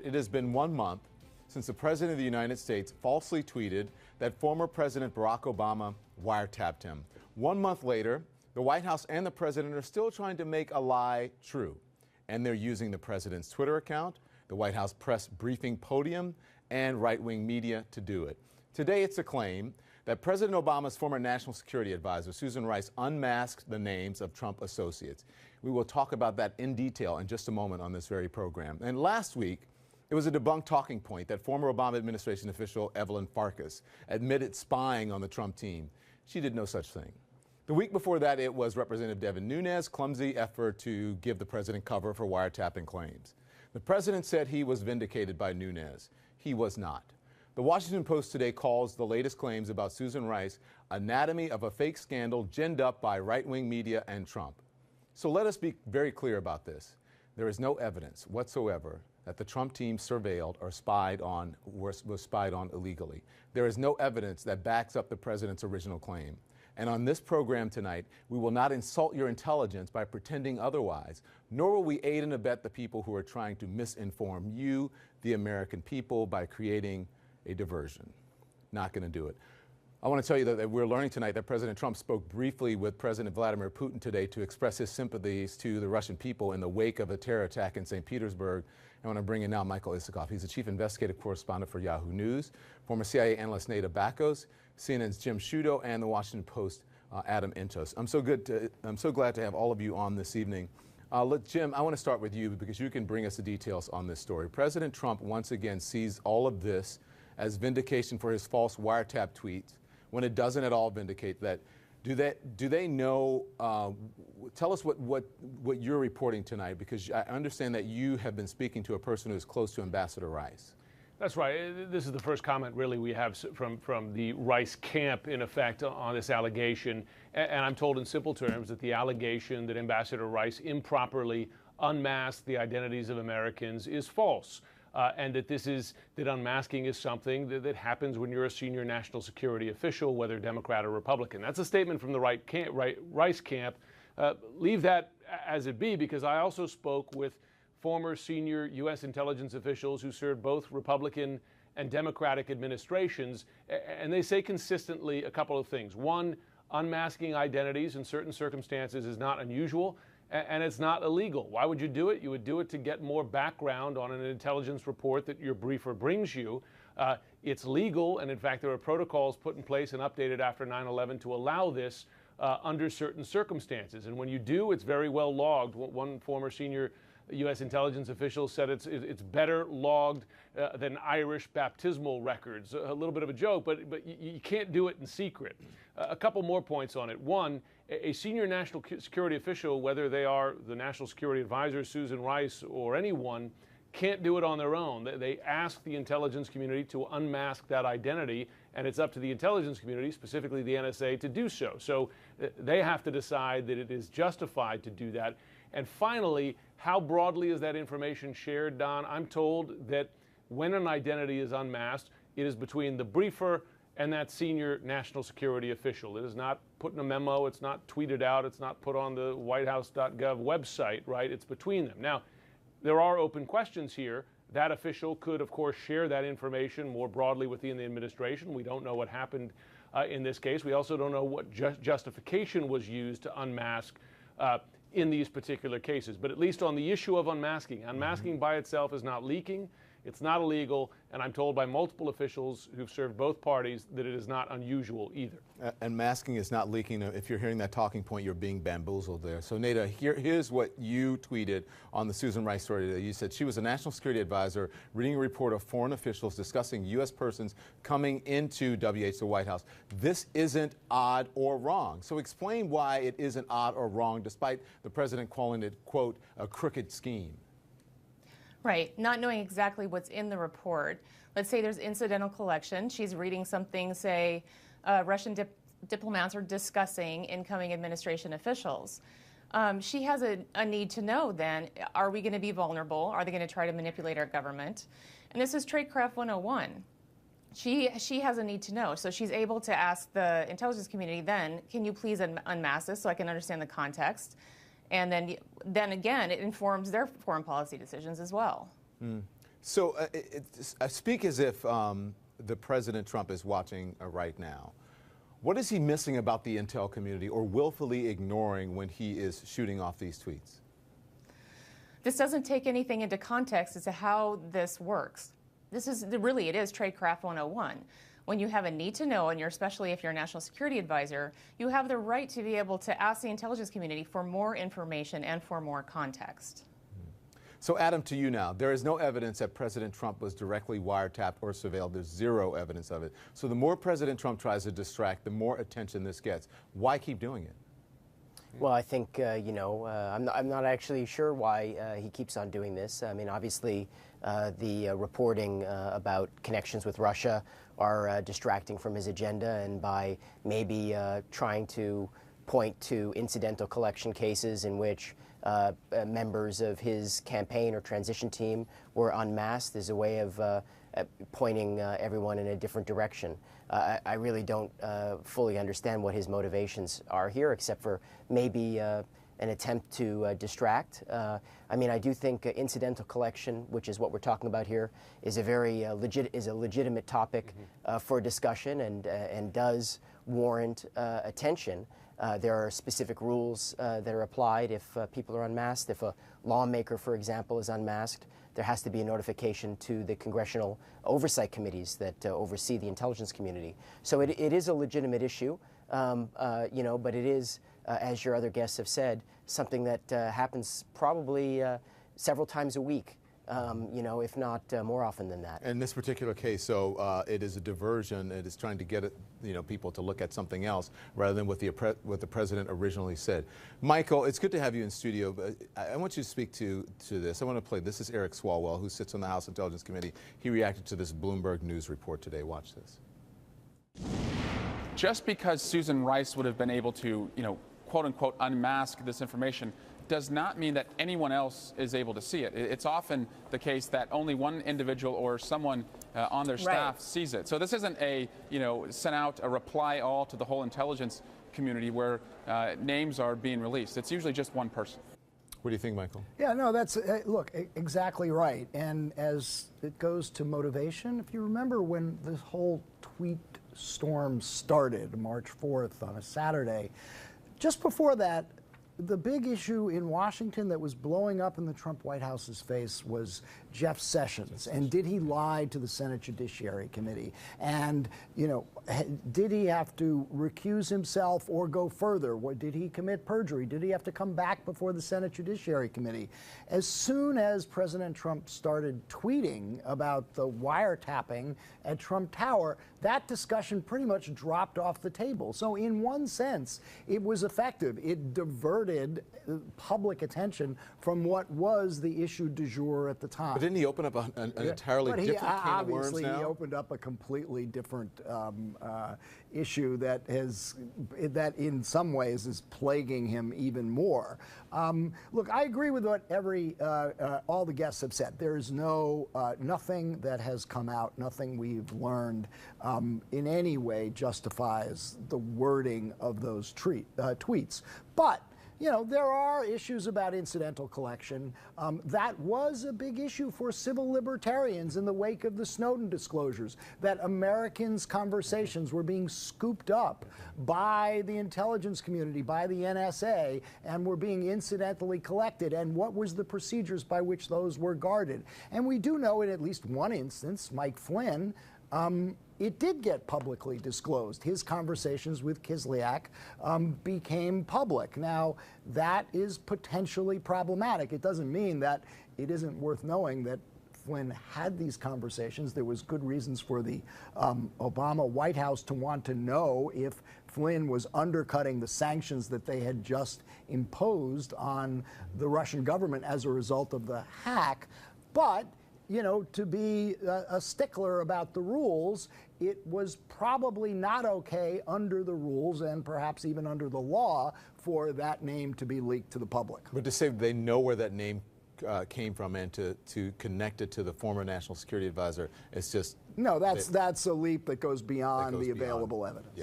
It has been 1 month since the President of the United States falsely tweeted that former President Barack Obama wiretapped him. 1 month later, the White House and the President are still trying to make a lie true. And they're using the President's Twitter account, the White House press briefing podium, and right-wing media to do it. Today, it's a claim that President Obama's former National Security Advisor, Susan Rice, unmasked the names of Trump associates. We will talk about that in detail in just a moment on this very program. And last week, it was a debunked talking point that former Obama administration official Evelyn Farkas admitted spying on the Trump team. She did no such thing. The week before that, it was Representative Devin Nunes' clumsy effort to give the president cover for wiretapping claims. The president said he was vindicated by Nunes. He was not. The Washington Post today calls the latest claims about Susan Rice anatomy of a fake scandal ginned up by right-wing media and Trump. So let us be very clear about this. There is no evidence whatsoever that the Trump team surveilled or was spied on illegally. There is no evidence that backs up the president's original claim. And on this program tonight, we will not insult your intelligence by pretending otherwise, nor will we aid and abet the people who are trying to misinform you, the American people, by creating a diversion. Not going to do it. I want to tell you that we're learning tonight that President Trump spoke briefly with President Vladimir Putin today to express his sympathies to the Russian people in the wake of a terror attack in St. Petersburg. I want to bring in now Michael Isikoff. He's the chief investigative correspondent for Yahoo News, former CIA analyst Neda Bakos, CNN's Jim Sciutto, and the Washington Post Adam Intos. I'm so glad to have all of you on this evening. Jim, I want to start with you because you can bring us the details on this story. President Trump once again sees all of this as vindication for his false wiretap tweets, when it doesn't at all vindicate that. Do they know? Tell us what you're reporting tonight, because I understand that you have been speaking to a person who is close to Ambassador Rice. That's right. This is the first comment really we have from the Rice camp, in effect, on this allegation. And I'm told in simple terms that the allegation that Ambassador Rice improperly unmasked the identities of Americans is false. And that unmasking is something that happens when you're a senior national security official, whether Democrat or Republican. That's a statement from the Rice camp. Leave that as it be, because I also spoke with former senior U.S. intelligence officials who served both Republican and Democratic administrations, and they say consistently a couple of things. One, unmasking identities in certain circumstances is not unusual, and it's not illegal. Why would you do it? You would do it to get more background on an intelligence report that your briefer brings you. It's legal, and in fact, there are protocols put in place and updated after 9/11 to allow this under certain circumstances. And when you do, it's very well logged. One former senior U.S. intelligence official said it's better logged than Irish baptismal records. A little bit of a joke, but you can't do it in secret. A couple more points on it. One, a senior national security official, whether they are the National Security Advisor, Susan Rice, or anyone, can't do it on their own. They ask the intelligence community to unmask that identity, and it's up to the intelligence community, specifically the NSA, to do so. So they have to decide that it is justified to do that. And finally, how broadly is that information shared, Don? I'm told that when an identity is unmasked, it is between the briefer and that senior national security official. It is not put in a memo, it's not tweeted out, it's not put on the whitehouse.gov website, right? It's between them. Now, there are open questions here. That official could, of course, share that information more broadly within the administration. We don't know what happened in this case. We also don't know what justification was used to unmask in these particular cases. But at least on the issue of unmasking by itself is not leaking. It's not illegal, and I'm told by multiple officials who've served both parties that it is not unusual either. And masking is not leaking. If you're hearing that talking point, you're being bamboozled there. So, Neda, here's what you tweeted on the Susan Rice story today. You said she was a national security advisor reading a report of foreign officials discussing U.S. persons coming into WH, the White House. This isn't odd or wrong. So explain why it isn't odd or wrong, despite the president calling it, quote, a crooked scheme. Right, not knowing exactly what's in the report. Let's say there's incidental collection. She's reading something, say, Russian diplomats are discussing incoming administration officials. She has a need to know then, are we going to be vulnerable? Are they going to try to manipulate our government? And this is Tradecraft 101. She has a need to know. So she's able to ask the intelligence community then, can you please unmask this so I can understand the context? And then again, it informs their foreign policy decisions as well. So I speak as if the President Trump is watching right now. What is he missing about the intel community or willfully ignoring when he is shooting off these tweets? This doesn't take anything into context as to how this works. This is really, it is Tradecraft 101. When you have a need to know, and especially if you're a national security advisor, you have the right to be able to ask the intelligence community for more information and for more context. So, Adam, to you now. There is no evidence that President Trump was directly wiretapped or surveilled. There's zero evidence of it. So the more President Trump tries to distract, the more attention this gets. Why keep doing it? Well, I think, I'm not actually sure why he keeps on doing this. I mean, obviously, the reporting about connections with Russia are distracting from his agenda, and by maybe trying to point to incidental collection cases in which members of his campaign or transition team were unmasked is a way of pointing everyone in a different direction. I really don't fully understand what his motivations are here, except for maybe an attempt to distract. I mean, I do think incidental collection, which is what we're talking about here, is a very legitimate topic for discussion and does warrant attention. There are specific rules that are applied if people are unmasked. If a lawmaker, for example, is unmasked, there has to be a notification to the congressional oversight committees that oversee the intelligence community. So it is a legitimate issue, but it is, as your other guests have said, something that happens probably several times a week. If not more often than that. In this particular case, so it is a diversion. It is trying to get people to look at something else rather than what the president originally said. Michael, it's good to have you in studio. But I want you to speak to this. I want to play. This is Eric Swalwell, who sits on the House Intelligence Committee. He reacted to this Bloomberg News report today. Watch this. Just because Susan Rice would have been able to, quote unquote, unmask this information does not mean that anyone else is able to see it. It's often the case that only one individual or someone on their staff sees it. So this isn't a, sent out a reply all to the whole intelligence community where names are being released. It's usually just one person. What do you think, Michael? Yeah, no, that's, look, exactly right. And as it goes to motivation, if you remember when this whole tweet storm started, March 4th on a Saturday, just before that, the big issue in Washington that was blowing up in the Trump White House's face was Jeff Sessions. And did he lie to the Senate Judiciary Committee? And, did he have to recuse himself or go further? Did he commit perjury? Did he have to come back before the Senate Judiciary Committee? As soon as President Trump started tweeting about the wiretapping at Trump Tower, that discussion pretty much dropped off the table. So in one sense, it was effective. It diverted public attention from what was the issue du jour at the time. But didn't he open up an entirely different can of worms now? He opened up a completely different issue that in some ways is plaguing him even more. Look, I agree with what all the guests have said. There is nothing that has come out, nothing we've learned in any way justifies the wording of those tweets. But there are issues about incidental collection. That was a big issue for civil libertarians in the wake of the Snowden disclosures, that Americans' conversations were being scooped up by the intelligence community, by the NSA, and were being incidentally collected, and what was the procedures by which those were guarded. And we do know in at least one instance, Mike Flynn, it did get publicly disclosed. His conversations with Kislyak became public. Now, that is potentially problematic. It doesn't mean that it isn't worth knowing that Flynn had these conversations. There was good reasons for the Obama White House to want to know if Flynn was undercutting the sanctions that they had just imposed on the Russian government as a result of the hack. But to be a stickler about the rules, it was probably not okay under the rules and perhaps even under the law for that name to be leaked to the public. But to say they know where that name came from and to connect it to the former national security advisor, it's just... No, that's a leap that goes beyond the available evidence. Yeah.